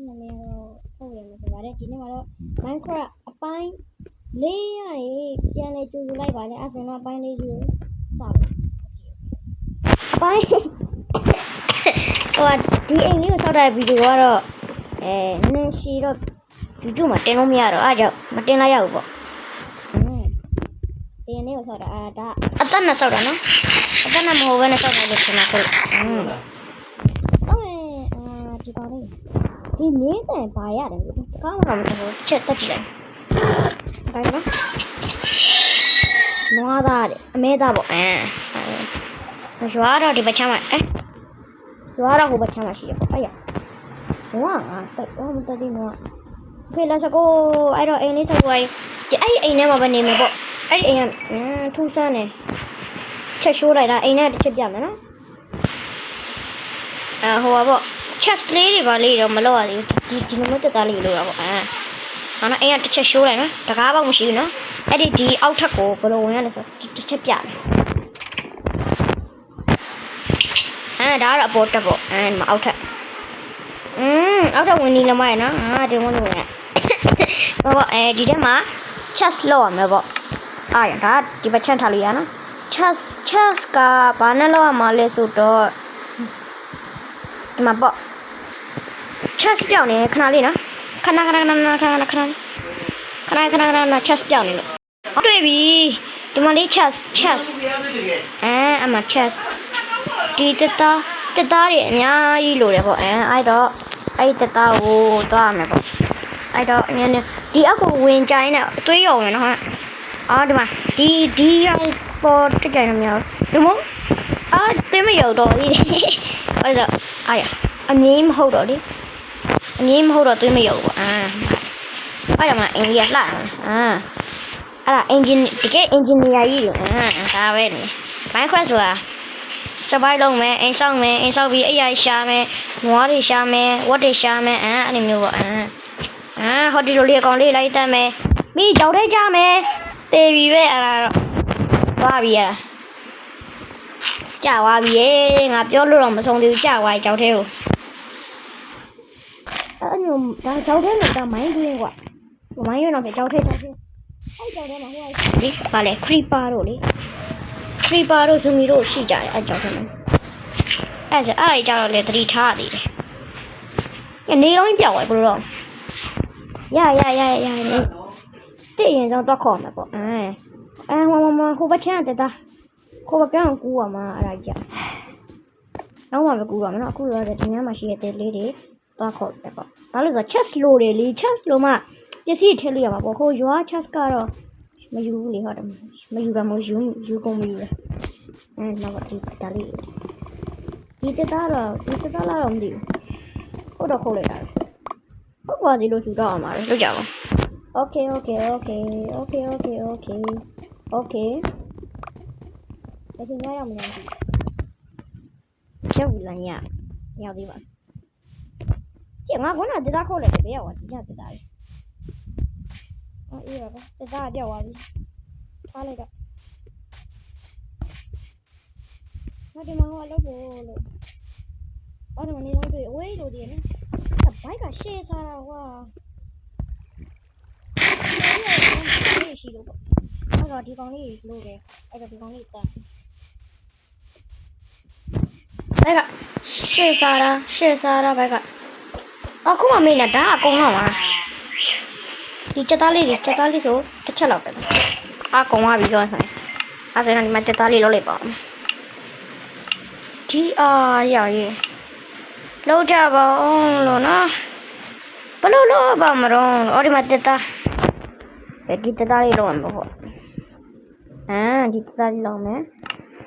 နာမည်ကတော့ဟုတ်ရမှာဆိုပါတယ်ဒီနေ့မှာတော့ Minecraft အပိုင်းလေးရတယ်ပြန်လဲကြိုဆိုလိုက်ပါတယ်အဲ့ဆိုတော့အပိုင်းလေးကိုစပါအပိုင်းဟိုဒီအိမ်လေးကိုဆောက်တဲ့ဗီဒီယိုကတော့နင်းရှိတော့ YouTube မှာတင်လို့မရတော့အားကြောင့်မတင်လိုက်ရဘူးပေါ့ဒီနေ့ကိုဆောက်တာဒါအသက်နဲ့ဆောက်တာနော်အသက်နဲ့မဟုတ်ဘဲနဲ့ဆောက်တယ်လို့ထင်တာခုဒီပါလေးဒီမင်းတန်ပါရတယ်တကားမှမဟုတ်ဘူးချက်တက်ကြည့်လိုက်ဒါနော်နွားသားတယ်အမဲသားပေါ့ရွာတော့ဒီဘက်ချမ်းမှာရွာတော့ဟိုဘက်ချမ်းမှာရှိရပေါ့အဲ့ရနွားငါတက်မတက်ဒီနွားဖေးလာစကိုအဲ့တော့အိမ်လေးဆောက်သွားအဲ့အိမ်ထဲမှာပဲနေမယ်ပေါ့အဲ့အိမ်ကထူးဆန်းနေချက်ရှိုးလိုက်တာအိမ်ထဲတစ်ချက်ပြမယ်နော်ဟိုပါပေါ့chest လေးတွေပါလေးတော့မလောက်ရသေးဘူးဒီလိုမျိုးတက်သားလေးလို့ရပါပေါ့နော်အိမ်ကတစ်ချက်ရှိုးလိုက်နော်တကားပေါက်မရှိဘူးနော်အဲ့ဒီအောက်ထပ်ကိုဘယ်လိုဝင်ရလဲဆိုတစ်ချက်ပြမယ်ဒါကတော့အပေါ်တက်ပေါ့မအောက်ထပ်အောက်ထပ်ဝင်နေလမ်းရနော်ဒီဝင်လို့ရဟောပေါ့ဒီထဲမှာ chest လောက်ရမယ်ပေါ့ရဒါဒီဘက်ချမ်းထားလိုက်ရနော် chest ကဘာနဲ့လောက်ရမှာလဲဆိုတော့ဒီမှာပေါ့ chest ပြောင်းနေခဏလေးနော်ခဏ chest ပြောင်းနေလို့တွေ့ပြီဒီမှာလေး chest အမ chest ဒီတက်သားတွေအများကြီးလိုတယ်ပေါ့အဲ့တော့အဲ့တက်သားကိုသွားရမယ်ပေါ့အဲ့တော့နည်းဒီအကူဝင်ကြိုင်းနဲ့သွေးရော်မယ်နော်ဒီမှာဒီပေါ်တက်ကြိုင်းနေများဒီမို့သွေးမရော်တော့ဒီအဲ့တော့အငင်းမဟုတ်တော့လေအငင်းမဟုတ်တော့သွေးမရော်ဘူးအဲ့ဒါမှအင်ကြီးကလှတယ်အဲ့ဒါ engine တကယ် engineer ကြီးတွေဒါပဲနေ Minecraft ဆိုတာ survive လုပ်မယ်အိမ်ဆောက်ပြီးအရာရှာမယ်နွားတွေရှာမယ်ဝက်တွေရှာမယ်အဲ့လိုမျိုးပေါ့ဟောဒီလိုလေးအကောင်လေးလိုက်တတ်မယ်မိကြောက်ထဲကြမယ်တေးပြီပဲအဲ့ဒါတော့သွားပြီအဲ့ဒါကြာသွားပြီငါပြောလို့တော့မဆုံးသေးဘူးကြာသွားပြီကြောက်ထဲကိုအဲ့လိုဒါကြောက်ထဲမှာမိုင်းတွင်းကွာမိုင်းရွံ့တော့ပဲကြောက်ထဲအဲ့ကြောက်ထဲမှာဟိုဒီပါလေ creeper တို့လေcreeper တို့ zombie တို့ရှိကြတယ်အဲ့ကြောက်ထဲမှာအဲ့ကြောက်တော့လေသတိထားရသေးတယ်နေတော့ပြောက်သွားဘယ်လိုတော့ရနေတည့်ရင်တော့ခေါ်မှာပေါ့ဟိုဘက်ချမ်းတက်တာဟိုဘက်ကကူရမှာအဲ့ဒါကြနောက်မှပဲကူရမှာနော်အခုတော့ဒီညမှာရှိတဲ့လေးတွေတော့ခေါ်တယ်ပေါ့ဘာလို့ဆို chest လိုတယ်လေ chest လိုမှပစ္စည်းထည့်လို့ရမှာပေါ့ဟိုရွာ chest ကတော့မယူဘူးလေဟုတ်တယ်မယူတာမယူကုန်မယူတယ်နောက်ဒီဒါလေးဒီတက်တာတော့မသိဘူးဟုတ်တော့ခုတ်လိုက်တာဟုတ်ပါသေးလို့ယူတော့အောင်ပါလေလုပ်ကြပါOkayတကယ်ညရမလဲကျောက်လမ်းရရောက်သေးပါကျငါကတက်တာခုတ်လိုက်တယ်ဘယ်ရောက်သွားဒီညတက်တာလေအေးပါတက်တာပြောက်သွားပြီထားလိုက်တော့ငါဒီမှာဟိုလောက်ဖို့လို့အဲ့ဒါနေတော့တွေ့အဝေးလို့ဒီနော်ဘိုက်ကရှေ့စားတာကွာရှိလို့ပေါ့အဲ့တော့ဒီကောင်လေးလို့တယ်အဲ့တော့ဒီကောင်လေးတက်ဘက်ကရှေ့စားတာဘက်ကအခုမှမေးနေတာအကုန်တော့ပါဒီချက်သားလေးဆိုတစ်ချက်လောက်ပဲအကုန်သွားပြီတော့ဆိုင်အဲ့ဒါနဲ့ဒီမှာချက်သားလေးလောက်လိုက်ပါဦးဒီရလောက်ကြပါအောင်လို့နော်ဘလို့လို့ပါမတော့ဒီမှာတက်သားဒီတက်သားလေးလောက်မှာပေါ့ဒီတက်သားလေးလောက်မယ်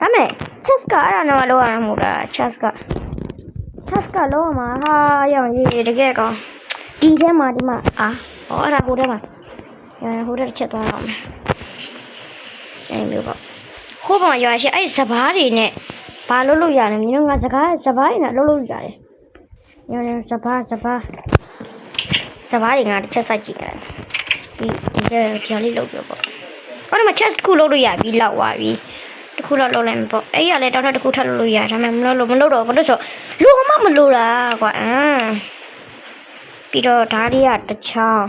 ဒါမဲ့ chest ကအဲ့ဒါတော့လောက်ရမှာလား chest ကလောက်မှာဟာရအောင်ရေးတကယ်ကောင်းဒီထဲမှာဒီမှာအဲ့ဒါဟိုထဲမှာဟိုထဲချက်သွားအောင်မယ်အဲ့လိုပေါ့ဟိုမှာရွာရှိအဲ့စပားတွေနဲ့ဘာလို့ရလဲမင်းတို့ကစပားတွေနဲ့လုပ်ရတယ်ညနေစပားတွေငါတစ်ချက်စိုက်ကြည့်ရတယ်ဒီလေးလုပ်ပြပေါ့အဲ့ဒီမှာ chest ခုလုပ်လို့ရပြီလောက်သွားပြီတခုတော့လုပ်လိုက်မှာပေါ့အဲ့ရလဲတောက်တစ်ခုထပ်လုပ်လို့ရဒါပေမဲ့မလုပ်တော့ဘာလို့ဆိုလူမှမလို့တာကွာ ပြီးတော့ဒါလေးကတစ်ချောင်း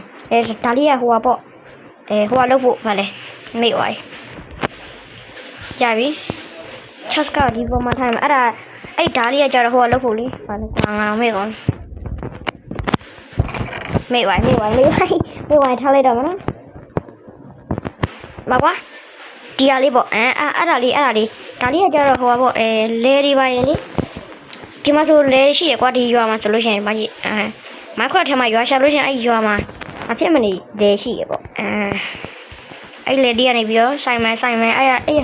ဒါလေးကဟိုကပေါ့ဟိုကလုပ်ဖို့ဗါလဲမေ့သွားပြီရပြီ chest ကဒီပေါ်မှာထားမှာအဲ့ဒါလေးကကြတော့ဟိုကလုပ်ဖို့လေဗါလဲငါမေ့သွားမေ့သွားထားလိုက်တော့မနော်မကွာဒီဟာလေးပေါ့အဲ့ဒါလေးဒါလေးကကြတော့ဟိုကပေါ့လဲတွေပါရင်လေဒီမှာဆိုလဲရှိရကွာဒီရွာမှာဆိုလို့ရှိရင်မကြီးမခွတ်ထဲမှာရွာရှာလို့ရှိရင်အဲ့ရွာမှာအဖြစ်မနေလဲရှိရပေါ့အဲ့လေဒီကနေပြီးတော့ဆိုင်မဲအဲ့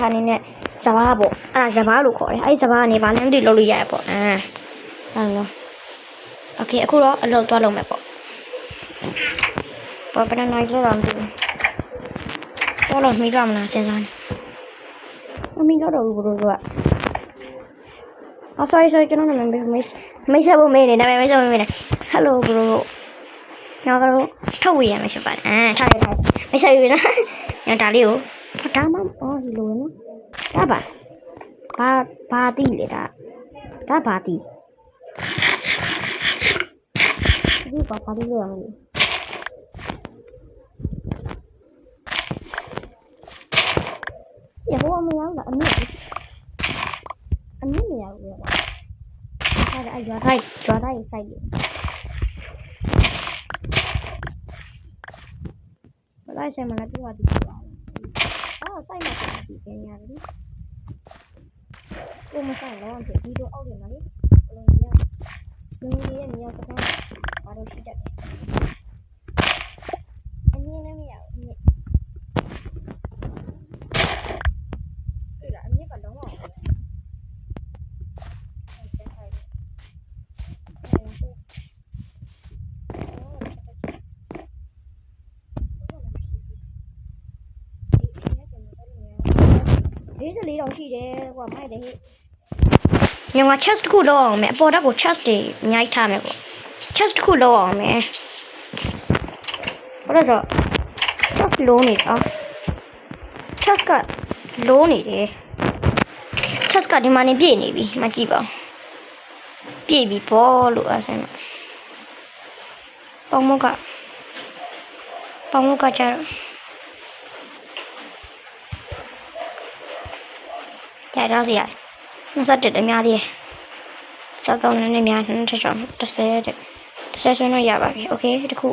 ဟာနေနဲ့စဘာပေါ့အဲ့ဒါစဘာလို့ခေါ်တယ်အဲ့စဘာကနေဘာလဲမသိလုပ်လို့ရရပေါ့အဲ့လိုโอเคအခုတော့အလုပ်သွားလုပ်မယ်ပေါ့ပေါ်ပနနိုင်လို့တော့မသိဘူးတော့မိကြမလားစဉ်းစားနေအမိတော့ဘူးဘလို့ကsorry ကျွန်တော်နာမည်မိတ်ဆက်ဖို့မေးနေနာမည်မိတ်ဆက်ဖို့မေးနေ hello bro ကျွန်တော်တို့ထုတ်ဝေရမှာဖြစ်ပါတယ်ထားလိုက်မိတ်ဆက်ပြီနော်ညဒါလေးကိုဒါမှဒီလိုနော်ဒါဘာတိလေဒါဘာတိဒီဘာတိလို့ရမလဲဟိုမရောက်လားအမြင့်မရောက်ဘူးကွာအဲ့ဒါရွာတိုင်းစိုက်တယ်ဘယ်လိုက်ဆိုင်မလားပြောတာဒီကွာစိုက်မှာဒီကျန်ရတယ်ကိုမဆိုင်တော့ဒီတော့အောက်တယ်နော်လေဘယ်လိုလဲရဲ့မြေရောက်တဲ့ဘာလို့ရှိတတ်လဲအမြင့်လည်းမရဘူးအမြင့်ကတော့44တောင်ရှိတယ်ကွာမိုက်တယ်ဟဲ့ညငါ chest တစ်ခုလောက်အောင်မယ်အပေါ်ဓာတ်ကို chest တွေအများကြီးထားမယ်ပေါ့ chest တစ်ခုလောက်အောင်မယ်ဘာလို့ဆို chest လုံးနေအောင် chest ကလုံးနေတယ် chest ကဒီမှာနေပြည့်နေပြီမကြည့်ပါပြည့်ပြီပေါ့လို့အဆင်ပေါမုတ်ကကြတော့ကြတော့စီရတယ်21အများကြီးစောက်တော့နည်းနည်းများ30ကျော်30တဲ့30ဆွဲတော့ရပါပြီโอเคတခု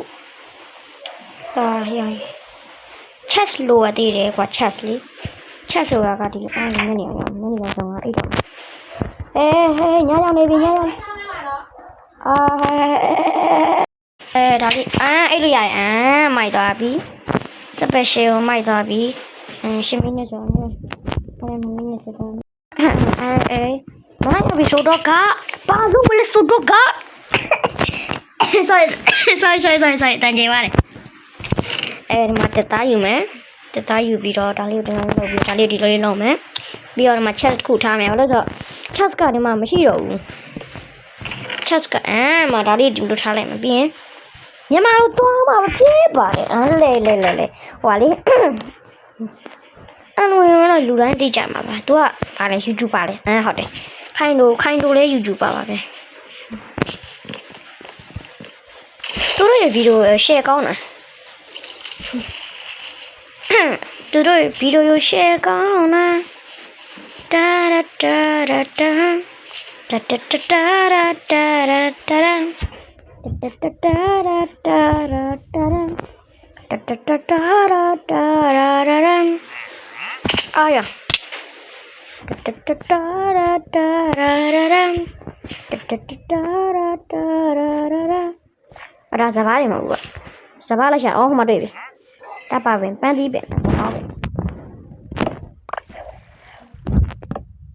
ရ chest လိုရသေးတယ်ကွာ chest လေး chest ဆိုတာကဒီအားနည်းနည်းအောင်ဆောင်အိတ်တော့ဟေးညရောက်နေပြီညရောက်ဒါလေးအဲ့လိုရရင်မိုက်သွားပြီ special မိုက်သွားပြီ10မိနစ်ဆိုတော့10မိနစ်ဆိုတော့မရပြီဆိုတော့ကဘာလို့မလဲဆိုတော့က sorry တန်ကြေးပါတယ်ဒီမှာတက်သားယူမယ်တက်သားယူပြီးတော့ဒါလေးကိုတင်လုပ်ပြီးဒါလေးဒီလိုလေးလုပ်မယ်ပြီးတော့ဒီမှာ chest ခုထားမယ်ဘာလို့ဆိုတော့ chest ကဒီမှာမရှိတော့ဘူး chest ကမှာဒါလေးဒီလိုထားလိုက်မယ်ပြီးရင်မြန်မာတို့သွားမှာဖြစ်ပါတယ်လေဟိုကလေအလိုရောလူတိုင်းသိကြမှာပါသူကဗာလဲ YouTube ပါလေဟုတ်တယ်ခိုင်တို့လဲ YouTube ပါပဲသူတို့ရဲ့ဗီဒီယို share ကောင်းတာသူတို့ဗီဒီယို share ကောင်းတာတာတာတာတာတာတာတာတာတာအာရအဲ့ဒါစဘာတွေမဟုတ်ဘူးစဘာလိုက်ရှာဟိုမှာတွေ့ပြီတပ်ပါပင်ပန်းသီးပင်ဟောပဲ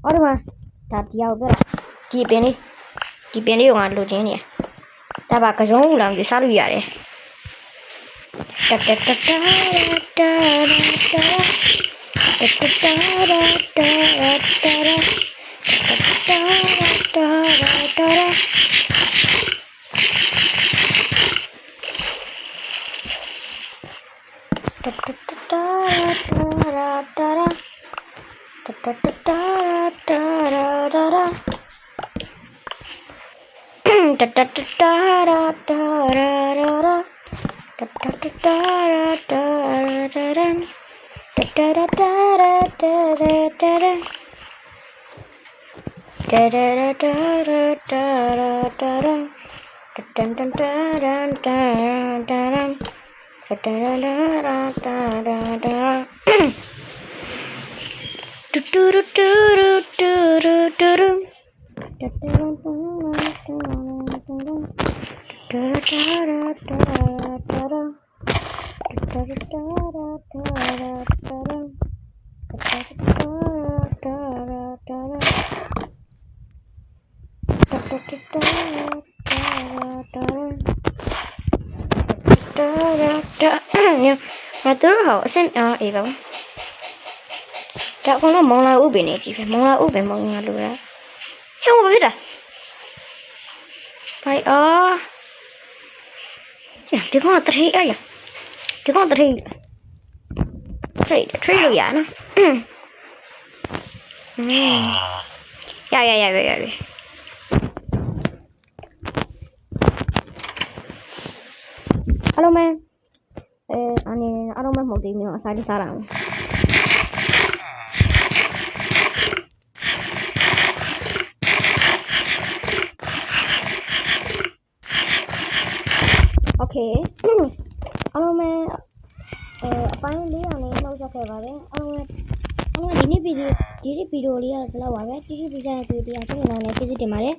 ဟောဒီမှာဒါတရားကိုပြောတာဒီပင်လေးကိုငါလိုချင်နေတပ်ပါကစုံးလာပြီးစားလို့ရတယ် ta ta ta ta ra ta ra ra ra ta ta ta ta ra ta ra ra ta ta ta ta ra ta ra ta ra ta ra ra ta ra ta ra ta ra ta ta ta ta ra ta ta ra ta ta ra ra ta ra ta ra tu tu tu tu tu tu tu mà tôi rất hậu xin ý không chắc con nó mong là u bên này chị phải mong là u bên mong là được đó không biết à phải thì con là thấy ấy thì con thấy rồi vậy nó dạ alo man anh alo man một tí nữa sai đi sao nào ok alo manပိုင်းလေးအောင်လေးနှုတ်ဆက်ခဲ့ပါဗျအားလုံးဒီနေ့ဗီဒီယိုလေးကတော့ပါပဲကြည့်ကြည့်ကြတဲ့တူတရားချင်းနေနဲ့ကျေးဇူးတင်ပါတယ်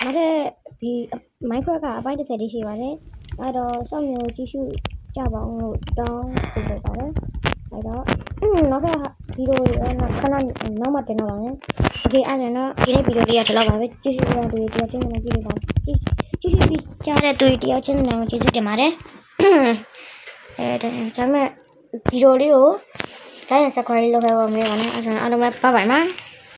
နောက်တဲ့ဒီ Minecraft ကအပိုင်း30လေးရှိပါတယ်အဲ့တော့စောင့်မျိုးကြည့်ရှုကြပါအောင်လို့တောင်းပေးလိုက်ပါတယ်အဲ့တော့နောက်တဲ့ဗီဒီယိုလေးခဏနောက်မှတင်တော့ပါမယ်โอเคအဲ့ဒါတော့ဒီနေ့ဗီဒီယိုလေးကဒီလောက်ပါပဲကြည့်ရှုကြတဲ့တူတရားချင်းနေကြည့်လိုက်ပါကြည့်ပြီးကြတဲ့တူတရားချင်းနေကိုကျေးဇူးတင်ပါတယ်ဒါမဲ့ဗီဒီယိုလေးကို like and subscribe လုပ်ခဲ့ပါမယ်နော်အဲ့ဒါအားလုံးပဲbye bye ပါ